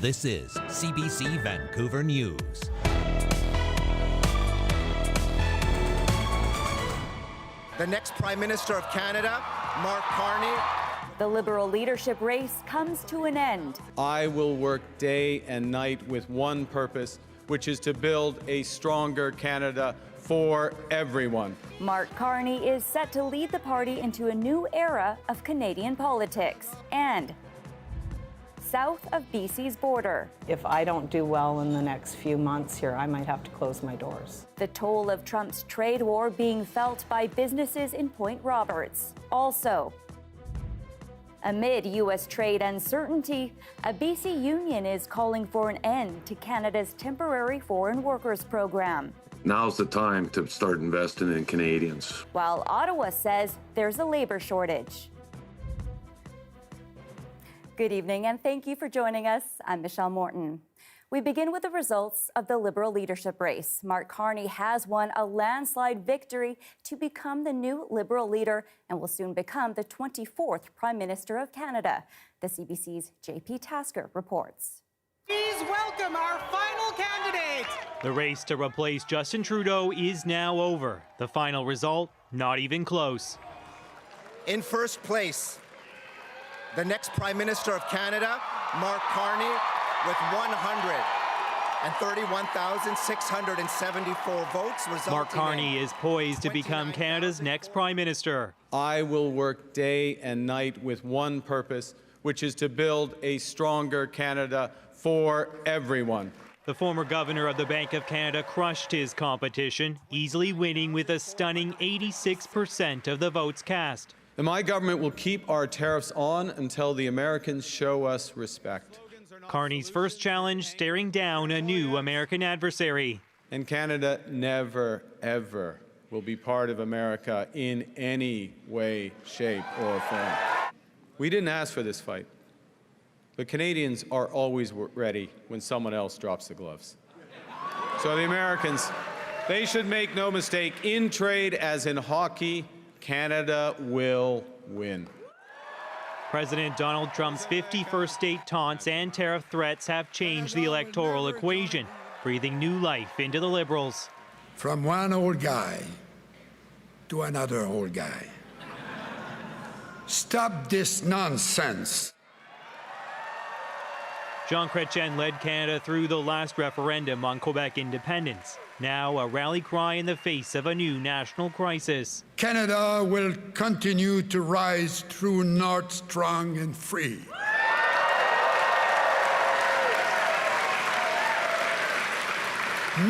This is CBC Vancouver News. The next Prime Minister of Canada, Mark Carney. The Liberal leadership race comes to an end. I will work day and night with one purpose, which is to build a stronger Canada for everyone. Mark Carney is set to lead the party into a new era of Canadian politics and south of BC's border. If I don't do well in the next few months here, I might have to close my doors. The toll of Trump's trade war being felt by businesses in Point Roberts. Also, amid U.S. trade uncertainty, a BC union is calling for an end to Canada's temporary foreign workers program. Now's the time to start investing in Canadians. While Ottawa says there's a labor shortage. Good evening and thank you for joining us. I'm Michelle Morton. We begin with the results of the Liberal leadership race. Mark Carney has won a landslide victory to become the new Liberal leader and will soon become the 24th Prime Minister of Canada. The CBC's JP Tasker reports. Please welcome our final candidate. The race to replace Justin Trudeau is now over. The final result, not even close. In first place, the next Prime Minister of Canada, Mark Carney, with 131,674 votes. Mark Carney is poised to become Canada's next Prime Minister. I will work day and night with one purpose, which is to build a stronger Canada for everyone. The former governor of the Bank of Canada crushed his competition, easily winning with a stunning 86% of the votes cast. And my government will keep our tariffs on until the Americans show us respect. Carney's first challenge, staring down a new American adversary. And Canada never, ever will be part of America in any way, shape, or form. We didn't ask for this fight. But Canadians are always ready when someone else drops the gloves. So the Americans, they should make no mistake, in trade as in hockey, Canada will win. President Donald Trump's 51st state taunts and tariff threats have changed the electoral equation, breathing new life into the Liberals. From one old guy to another old guy. Stop this nonsense. Jean Chrétien led Canada through the last referendum on Quebec independence. Now a rally cry in the face of a new national crisis. Canada will continue to rise through north strong and free.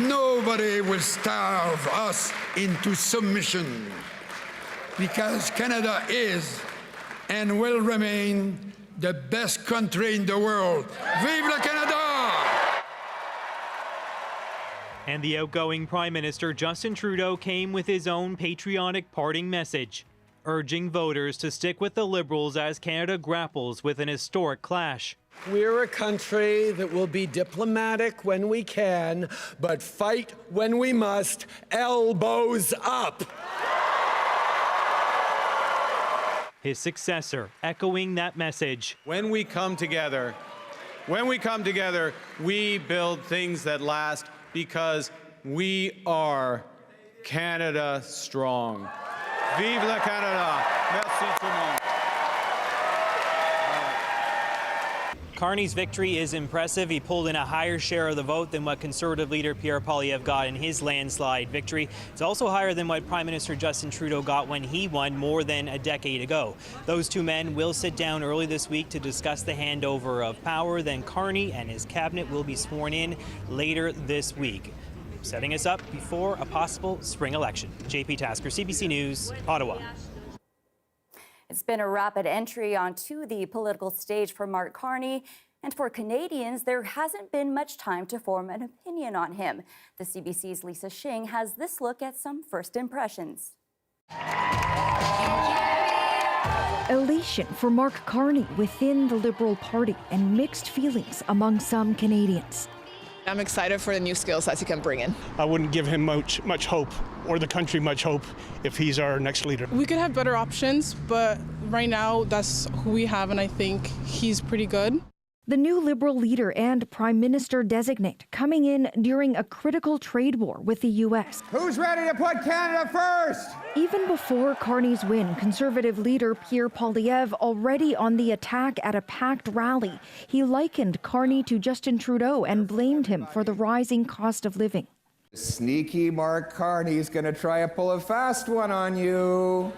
Nobody will starve us into submission because Canada is and will remain the best country in the world. Vive le Canada! And the outgoing Prime Minister Justin Trudeau came with his own patriotic parting message, urging voters to stick with the Liberals as Canada grapples with an historic clash. We're a country that will be diplomatic when we can, but fight when we must, elbows up. His successor echoing that message. When we come together, we build things that last because we are Canada strong. Vive la Canada. Merci tout le monde. Carney's victory is impressive. He pulled in a higher share of the vote than what Conservative leader Pierre Poilievre got in his landslide victory. It's also higher than what Prime Minister Justin Trudeau got when he won more than a decade ago. Those two men will sit down early this week to discuss the handover of power. Then Carney and his cabinet will be sworn in later this week, setting us up before a possible spring election. JP Tasker, CBC News, Ottawa. It's been a rapid entry onto the political stage for Mark Carney, and for Canadians, there hasn't been much time to form an opinion on him. The CBC's Lisa Shing has this look at some first impressions. Elation for Mark Carney within the Liberal Party and mixed feelings among some Canadians. I'm excited for the new skill sets he can bring in. I wouldn't give him much hope, or the country much hope, if he's our next leader. We could have better options, but right now that's who we have, and I think he's pretty good. The new Liberal leader and Prime Minister-designate coming in during a critical trade war with the U.S. Who's ready to put Canada first? Even before Carney's win, Conservative leader Pierre Poilievre already on the attack at a packed rally. He likened Carney to Justin Trudeau and blamed him for the rising cost of living. Sneaky Mark Carney's going to try to pull a fast one on you.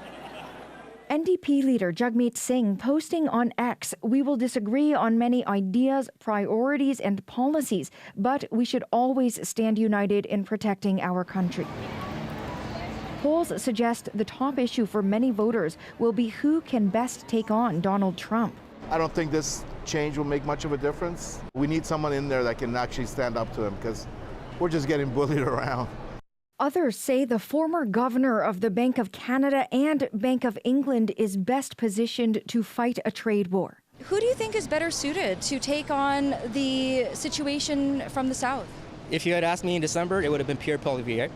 NDP leader Jagmeet Singh posting on X, "We will disagree on many ideas, priorities and policies, but we should always stand united in protecting our country." Polls suggest the top issue for many voters will be who can best take on Donald Trump. I don't think this change will make much of a difference. We need someone in there that can actually stand up to him because we're just getting bullied around. Others say the former governor of the Bank of Canada and Bank of England is best positioned to fight a trade war. Who do you think is better suited to take on the situation from the south? If you had asked me in December, it would have been Pierre Poilievre.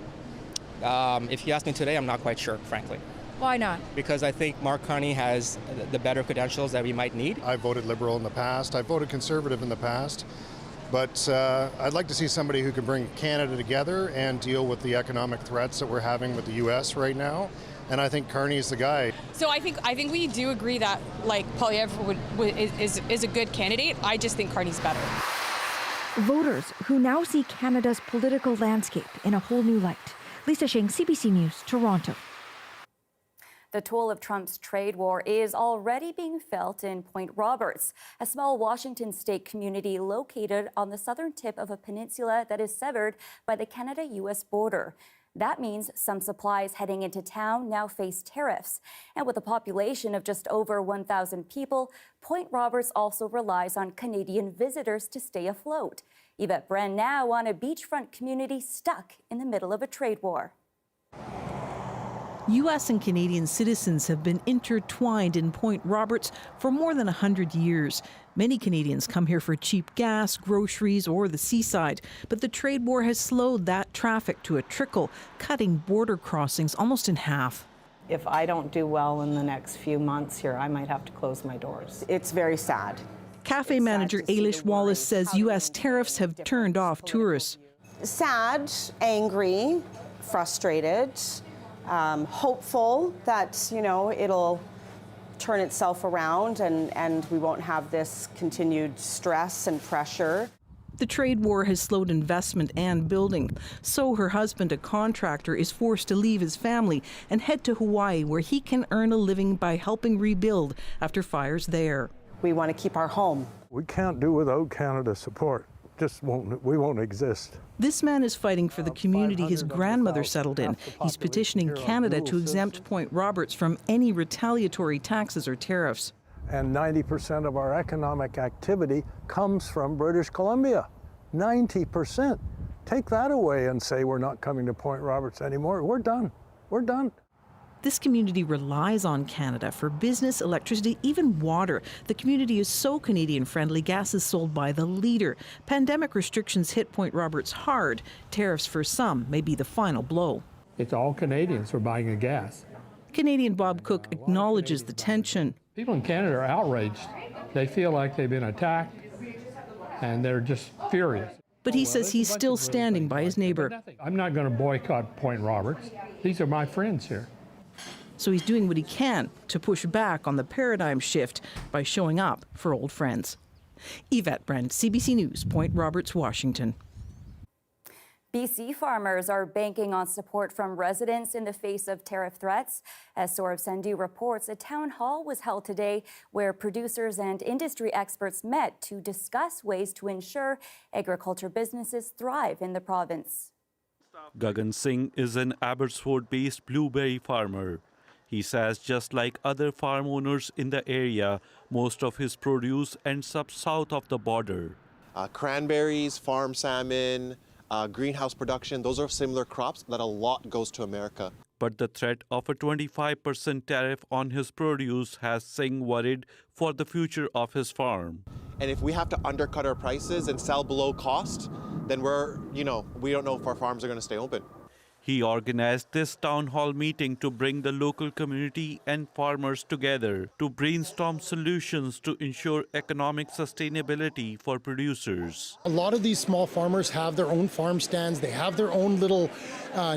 If you ask me today, I'm not quite sure, frankly. Why not? Because I think Mark Carney has the better credentials that we might need. I voted Liberal in the past. I voted Conservative in the past. But I'd like to see somebody who can bring Canada together and deal with the economic threats that we're having with the U.S. right now. And I think Carney is the guy. So I think we do agree that Poilievre is a good candidate. I just think Carney's better. Voters who now see Canada's political landscape in a whole new light. Lisa Shing, CBC News, Toronto. The toll of Trump's trade war is already being felt in Point Roberts, a small Washington state community located on the southern tip of a peninsula that is severed by the Canada-U.S. border. That means some supplies heading into town now face tariffs. And with a population of just over 1,000 people, Point Roberts also relies on Canadian visitors to stay afloat. Yvette Bren now on a beachfront community stuck in the middle of a trade war. U.S. and Canadian citizens have been intertwined in Point Roberts for more than 100 years. Many Canadians come here for cheap gas, groceries, or the seaside. But the trade war has slowed that traffic to a trickle, cutting border crossings almost in half. If I don't do well in the next few months here, I might have to close my doors. It's very sad. Cafe manager Ailish Wallace says U.S. tariffs have turned off tourists. Sad, angry, frustrated. Hopeful that, it'll turn itself around and we won't have this continued stress and pressure. The trade war has slowed investment and building. So her husband, a contractor, is forced to leave his family and head to Hawaii, where he can earn a living by helping rebuild after fires there. We want to keep our home. We can't do without Canada's support. We won't exist. This man is fighting for the community his grandmother settled in. He's petitioning Canada to exempt Point Roberts from any retaliatory taxes or tariffs. And 90% of our economic activity comes from British Columbia. 90%. Take that away and say we're not coming to Point Roberts anymore. We're done. We're done. This community relies on Canada for business, electricity, even water. The community is so Canadian-friendly, gas is sold by the leader. Pandemic restrictions hit Point Roberts hard. Tariffs for some may be the final blow. It's all Canadians who are buying the gas. Canadian Bob Cook acknowledges the tension. People in Canada are outraged. They feel like they've been attacked, and they're just furious. But he says he's still standing by his neighbor. I'm not going to boycott Point Roberts. These are my friends here. So he's doing what he can to push back on the paradigm shift by showing up for old friends. Yvette Brent, CBC News, Point Roberts, Washington. BC farmers are banking on support from residents in the face of tariff threats. As Saurabh Sandhu reports, a town hall was held today where producers and industry experts met to discuss ways to ensure agriculture businesses thrive in the province. Gagan Singh is an Abbotsford-based blueberry farmer. He says just like other farm owners in the area, most of his produce ends up south of the border. Cranberries, farm salmon, greenhouse production, those are similar crops that a lot goes to America. But the threat of a 25% tariff on his produce has Singh worried for the future of his farm. And if we have to undercut our prices and sell below cost, then we don't know if our farms are going to stay open. He organized this town hall meeting to bring the local community and farmers together to brainstorm solutions to ensure economic sustainability for producers. A lot of these small farmers have their own farm stands. They have their own little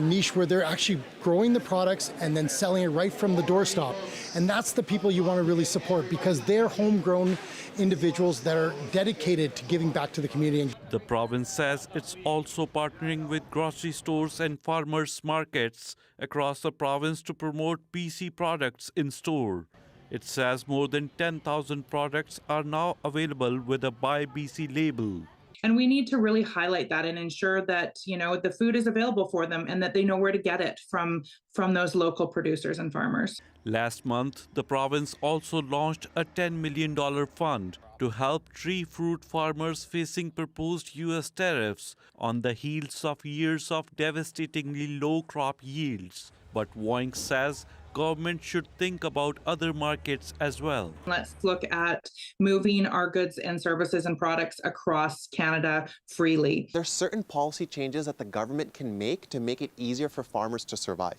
niche where they're actually growing the products and then selling it right from the doorstep. And that's the people you want to really support because they're homegrown individuals that are dedicated to giving back to the community. The province says it's also partnering with grocery stores and farmers markets across the province to promote BC products in store. It says more than 10,000 products are now available with a Buy BC label. And we need to really highlight that and ensure that, the food is available for them and that they know where to get it from those local producers and farmers. Last month, the province also launched a $10 million fund to help tree fruit farmers facing proposed U.S. tariffs on the heels of years of devastatingly low crop yields. But Woink says government should think about other markets as well. Let's look at moving our goods and services and products across Canada freely. There's certain policy changes that the government can make to make it easier for farmers to survive.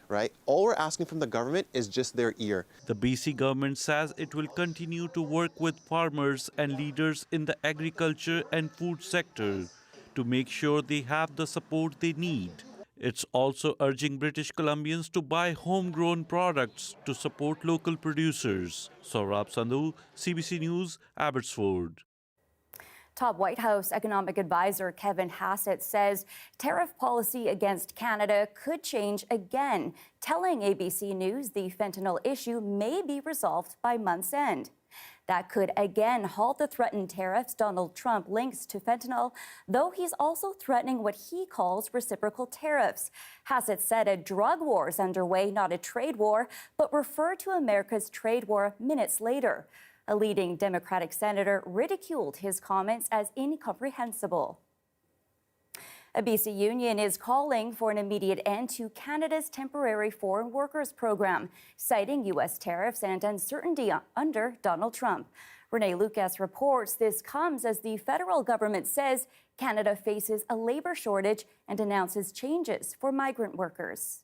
Right? All we're asking from the government is just their ear. The BC government says it will continue to work with farmers and leaders in the agriculture and food sector to make sure they have the support they need. It's also urging British Columbians to buy homegrown products to support local producers. Saurabh Sandhu, CBC News, Abbotsford. Top White House economic advisor Kevin Hassett says tariff policy against Canada could change again, telling ABC News the fentanyl issue may be resolved by month's end. That could again halt the threatened tariffs Donald Trump links to fentanyl, though he's also threatening what he calls reciprocal tariffs. Hassett said a drug war is underway, not a trade war, but referred to America's trade war minutes later. A leading Democratic senator ridiculed his comments as incomprehensible. A BC union is calling for an immediate end to Canada's temporary foreign workers program, citing U.S. tariffs and uncertainty under Donald Trump. Renee Lucas reports this comes as the federal government says Canada faces a labor shortage and announces changes for migrant workers.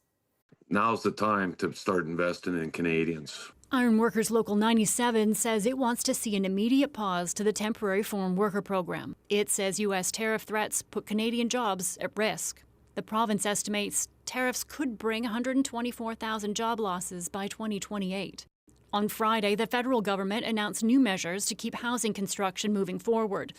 Now's the time to start investing in Canadians. Iron Workers Local 97 says it wants to see an immediate pause to the temporary foreign worker program. It says U.S. tariff threats put Canadian jobs at risk. The province estimates tariffs could bring 124,000 job losses by 2028. On Friday, the federal government announced new measures to keep housing construction moving forward.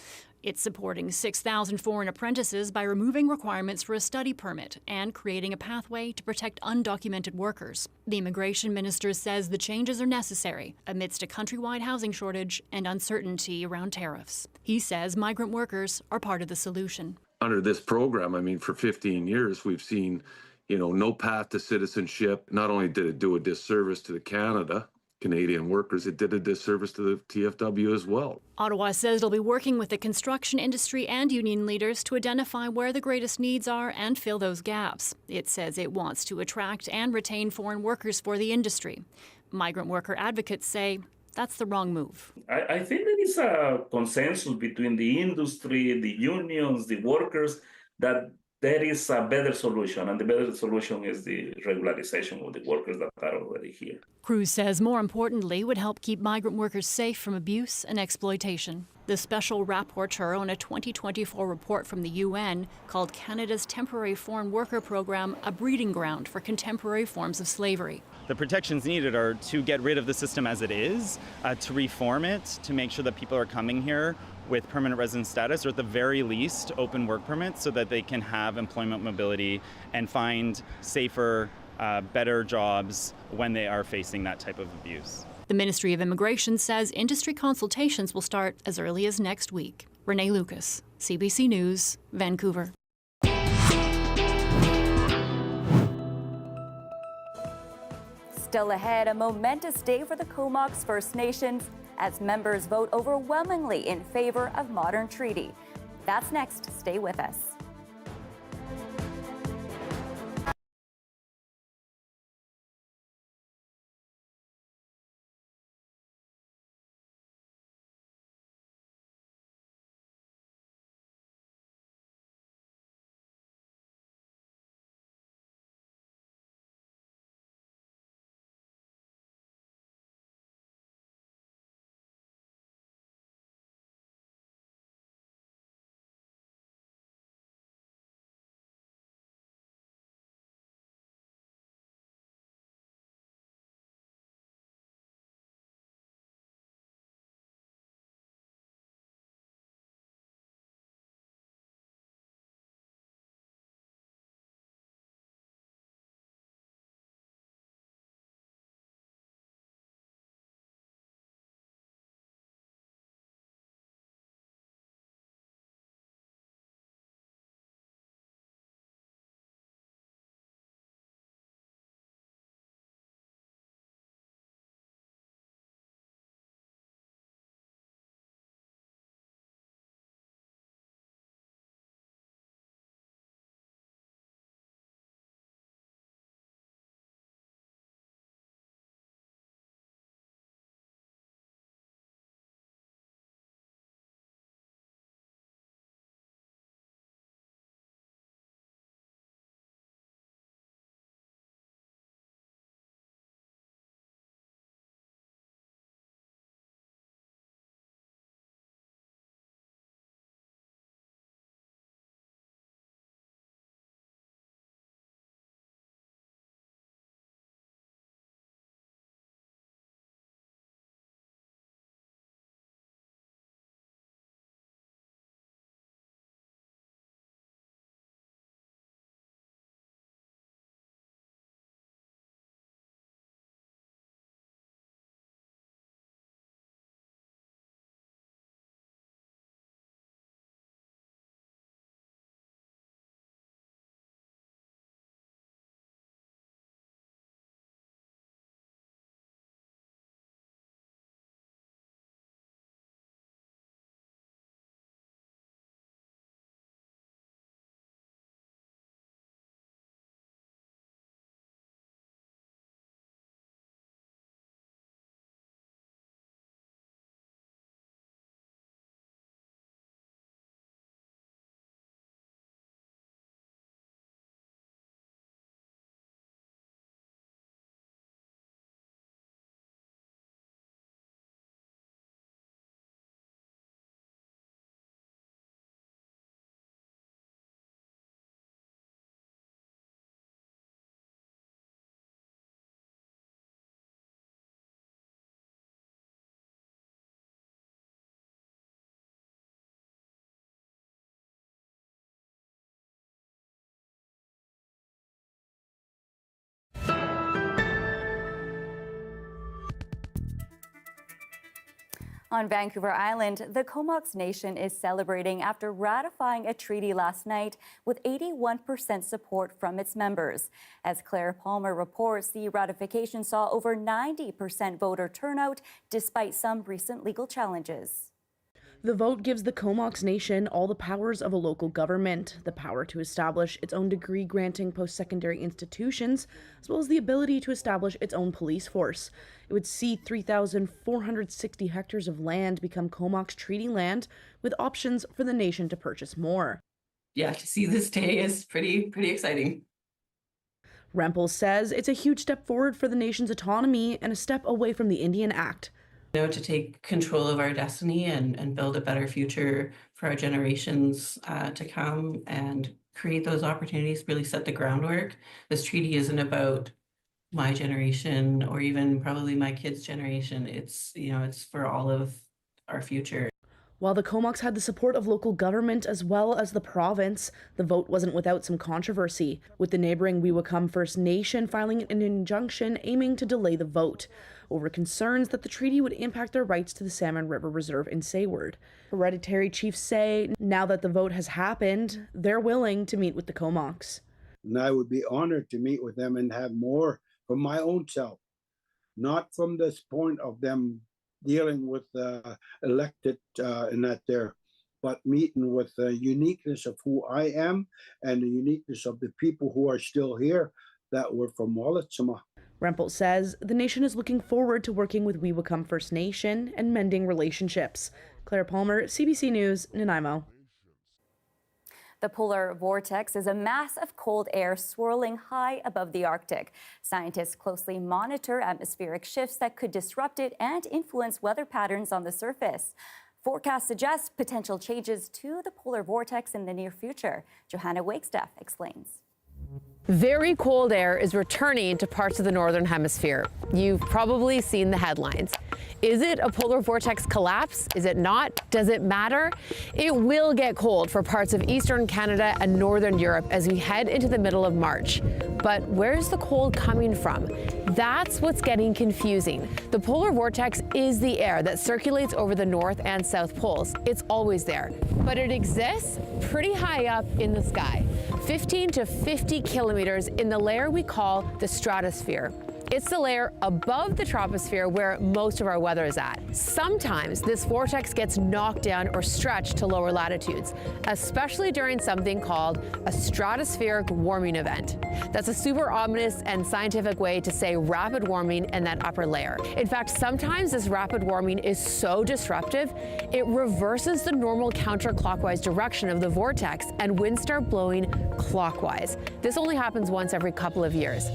It's supporting 6,000 foreign apprentices by removing requirements for a study permit and creating a pathway to protect undocumented workers. The immigration minister says the changes are necessary amidst a countrywide housing shortage and uncertainty around tariffs. He says migrant workers are part of the solution. Under this program, for 15 years, we've seen, no path to citizenship. Not only did it do a disservice to Canadian workers, it did a disservice to the TFW as well. Ottawa says it'll be working with the construction industry and union leaders to identify where the greatest needs are and fill those gaps. It says it wants to attract and retain foreign workers for the industry. Migrant worker advocates say that's the wrong move. I think there is a consensus between the industry, the unions, the workers, that there is a better solution, and the better solution is the regularization of the workers that are already here. Cruz says more importantly would help keep migrant workers safe from abuse and exploitation. The special rapporteur on a 2024 report from the UN called Canada's temporary foreign worker program a breeding ground for contemporary forms of slavery. The protections needed are to get rid of the system as it is, to reform it, to make sure that people are coming here with permanent resident status, or at the very least open work permits, so that they can have employment mobility and find safer, better jobs when they are facing that type of abuse. The Ministry of Immigration says industry consultations will start as early as next week. Renee Lucas, CBC News, Vancouver. Still ahead, a momentous day for the Comox First Nations as members vote overwhelmingly in favor of modern treaty. That's next. Stay with us. On Vancouver Island, the Comox Nation is celebrating after ratifying a treaty last night with 81% support from its members. As Claire Palmer reports, the ratification saw over 90% voter turnout despite some recent legal challenges. The vote gives the Comox Nation all the powers of a local government, the power to establish its own degree-granting post-secondary institutions, as well as the ability to establish its own police force. It would see 3,460 hectares of land become Comox treaty land, with options for the nation to purchase more. Yeah, to see this day is pretty exciting. Rempel says it's a huge step forward for the nation's autonomy and a step away from the Indian Act. To take control of our destiny and build a better future for our generations to come and create those opportunities, really set the groundwork. This treaty isn't about my generation or even probably my kids' generation. It's for all of our future. While the Comox had the support of local government as well as the province, the vote wasn't without some controversy, with the neighboring Weewakam First Nation filing an injunction aiming to delay the vote over concerns that the treaty would impact their rights to the Salmon River Reserve in Sayward. Hereditary chiefs say now that the vote has happened, they're willing to meet with the Comox. And I would be honored to meet with them and have more from my own self, not from this point of them dealing with elected and that there, but meeting with the uniqueness of who I am and the uniqueness of the people who are still here that were from Wallachama. Rempel says the nation is looking forward to working with Weewakam First Nation and mending relationships. Claire Palmer, CBC News, Nanaimo. The polar vortex is a mass of cold air swirling high above the Arctic. Scientists closely monitor atmospheric shifts that could disrupt it and influence weather patterns on the surface. Forecasts suggest potential changes to the polar vortex in the near future. Johanna Wagstaff explains. Very cold air is returning to parts of the northern hemisphere. You've probably seen the headlines. Is it a polar vortex collapse? Is it not? Does it matter? It will get cold for parts of eastern Canada and northern Europe as we head into the middle of March. But where's the cold coming from? That's what's getting confusing. The polar vortex is the air that circulates over the north and south poles. It's always there, but it exists pretty high up in the sky, 15 to 50 kilometers in the layer we call the stratosphere. It's the layer above the troposphere where most of our weather is at. Sometimes this vortex gets knocked down or stretched to lower latitudes, especially during something called a stratospheric warming event. That's a super ominous and scientific way to say rapid warming in that upper layer. In fact, sometimes this rapid warming is so disruptive, it reverses the normal counterclockwise direction of the vortex and winds start blowing clockwise. This only happens once every couple of years.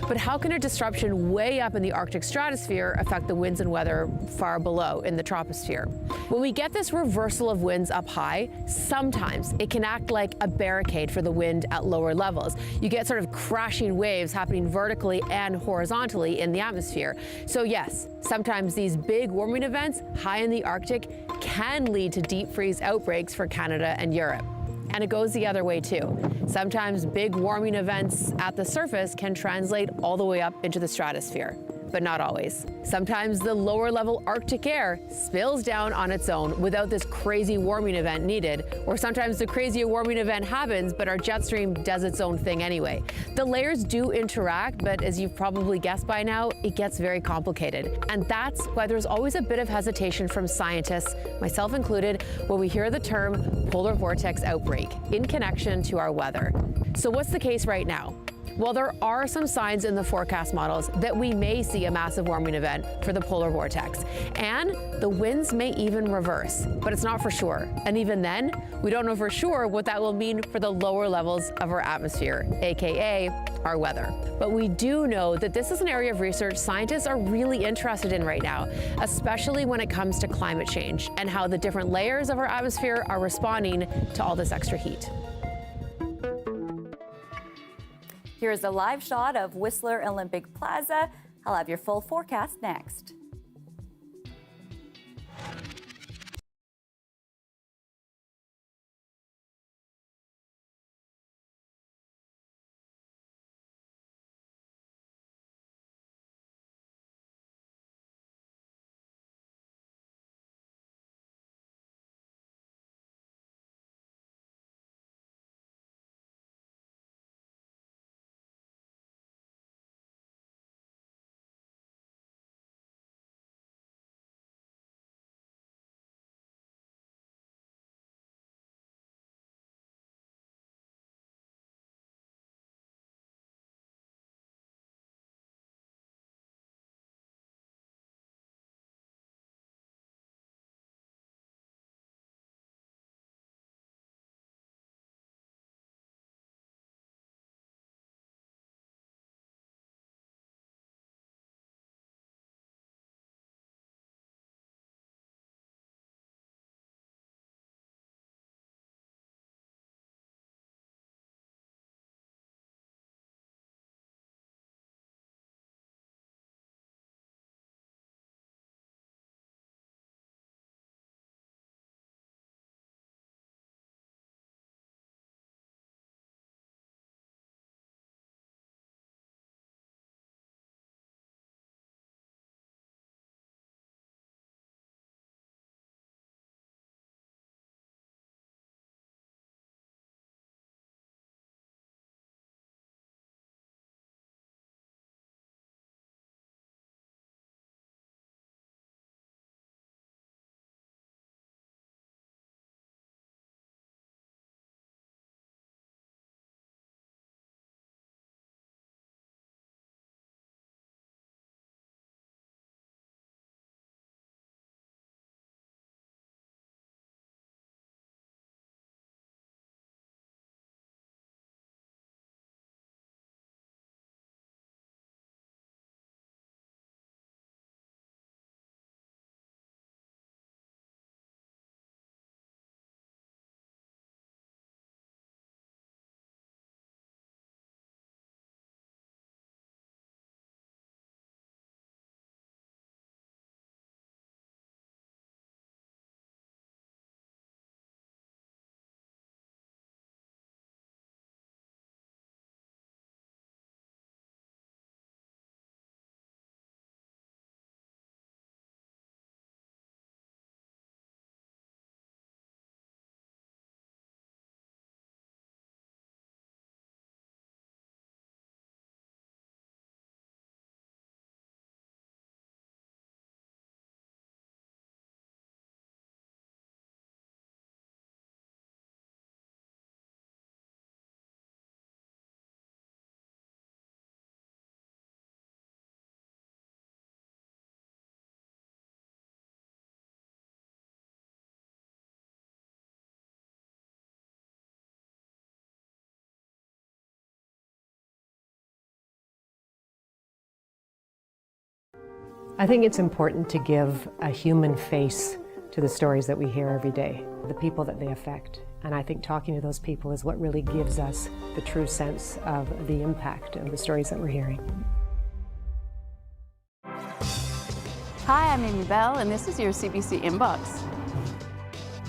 But how can a disruption way up in the Arctic stratosphere affect the winds and weather far below in the troposphere? When we get this reversal of winds up high, sometimes it can act like a barricade for the wind at lower levels. You get sort of crashing waves happening vertically and horizontally in the atmosphere. So yes, sometimes these big warming events high in the Arctic can lead to deep freeze outbreaks for Canada and Europe. And it goes the other way too. Sometimes big warming events at the surface can translate all the way up into the stratosphere, but not always. Sometimes the lower level Arctic air spills down on its own without this crazy warming event needed, or sometimes the crazy warming event happens, but our jet stream does its own thing anyway. The layers do interact, but as you've probably guessed by now, it gets very complicated. And that's why there's always a bit of hesitation from scientists, myself included, when we hear the term polar vortex outbreak in connection to our weather. So what's the case right now? Well, there are some signs in the forecast models that we may see a massive warming event for the polar vortex, and the winds may even reverse, but it's not for sure. And even then, we don't know for sure what that will mean for the lower levels of our atmosphere, aka our weather. But we do know that this is an area of research scientists are really interested in right now, especially when it comes to climate change and how the different layers of our atmosphere are responding to all this extra heat. Here's a live shot of Whistler Olympic Plaza. I'll have your full forecast next. I think it's important to give a human face to the stories that we hear every day, the people that they affect. And I think talking to those people is what really gives us the true sense of the impact of the stories that we're hearing. Hi, I'm Amy Bell, and this is your CBC Inbox.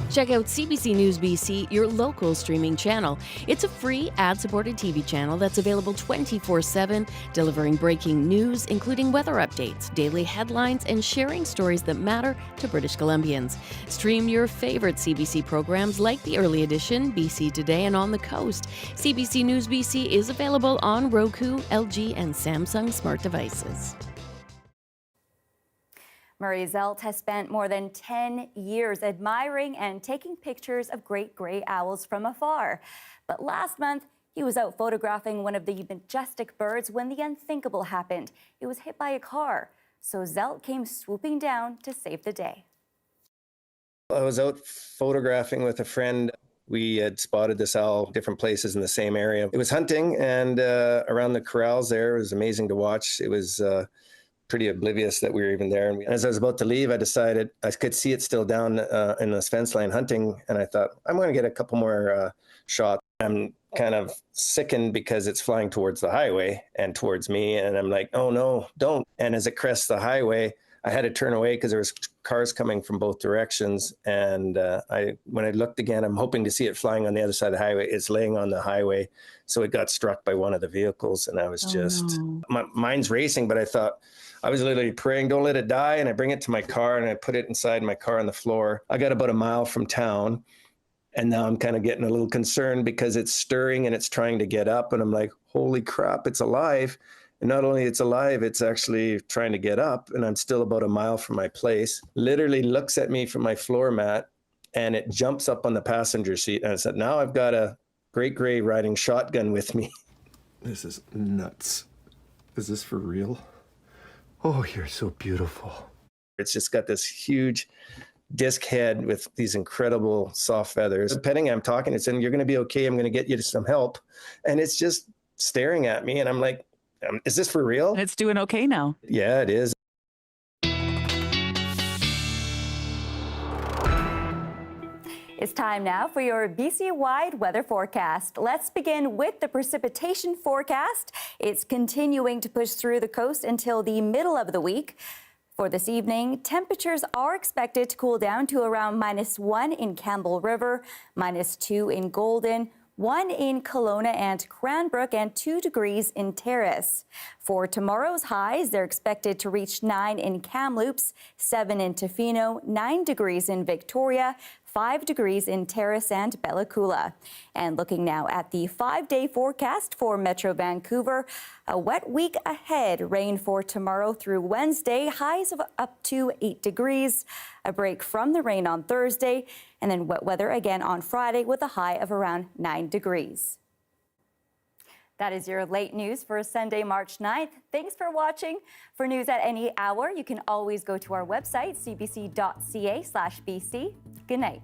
Check out CBC News BC, your local streaming channel. It's a free ad-supported TV channel that's available 24/7, delivering breaking news, including weather updates, daily headlines, and sharing stories that matter to British Columbians. Stream your favorite CBC programs like The Early Edition, BC Today, and On the Coast. CBC News BC is available on Roku, LG, and Samsung smart devices. Murray Zelt has spent more than 10 years admiring and taking pictures of great gray owls from afar. But last month, he was out photographing one of the majestic birds when the unthinkable happened. It was hit by a car. So Zelt came swooping down to save the day. I was out photographing with a friend. We had spotted this owl different places in the same area. It was hunting, and around the corrals there, it was amazing to watch. It was pretty oblivious that we were even there. And as I was about to leave, I decided I could see it still down in this fence line hunting. And I thought, I'm going to get a couple more shots. I'm kind of sickened because it's flying towards the highway and towards me. And I'm like, oh no, don't. And as it crests the highway, I had to turn away because there was cars coming from both directions. And when I looked again, I'm hoping to see it flying on the other side of the highway. It's laying on the highway. So it got struck by one of the vehicles. And I was my mind's racing, but I thought, I was literally praying, don't let it die. And I bring it to my car and I put it inside my car on the floor. I got about a mile from town. And now I'm kind of getting a little concerned because it's stirring and it's trying to get up. And I'm like, holy crap, it's alive. And not only it's alive, it's actually trying to get up. And I'm still about a mile from my place. Literally looks at me from my floor mat and it jumps up on the passenger seat. And I said, now I've got a great gray riding shotgun with me. This is nuts. Is this for real? Oh, you're so beautiful. It's just got this huge disc head with these incredible soft feathers. Petting, I'm talking, it's saying, you're going to be okay. I'm going to get you some help. And it's just staring at me. And I'm like, is this for real? It's doing okay now. Yeah, it is. It's time now for your BC-wide weather forecast. Let's begin with the precipitation forecast. It's continuing to push through the coast until the middle of the week. For this evening, temperatures are expected to cool down to around -1 in Campbell River, -2 in Golden, 1 in Kelowna and Cranbrook, and 2 degrees in Terrace. For tomorrow's highs, they're expected to reach 9 in Kamloops, 7 in Tofino, 9 degrees in Victoria, 5 degrees in Terrace and Bella Coola. And looking now at the 5-day forecast for Metro Vancouver, a wet week ahead. Rain for tomorrow through Wednesday, highs of up to 8 degrees. A break from the rain on Thursday, and then wet weather again on Friday with a high of around 9 degrees. That is your late news for Sunday, March 9th. Thanks for watching. For news at any hour, you can always go to our website, cbc.ca/bc. Good night.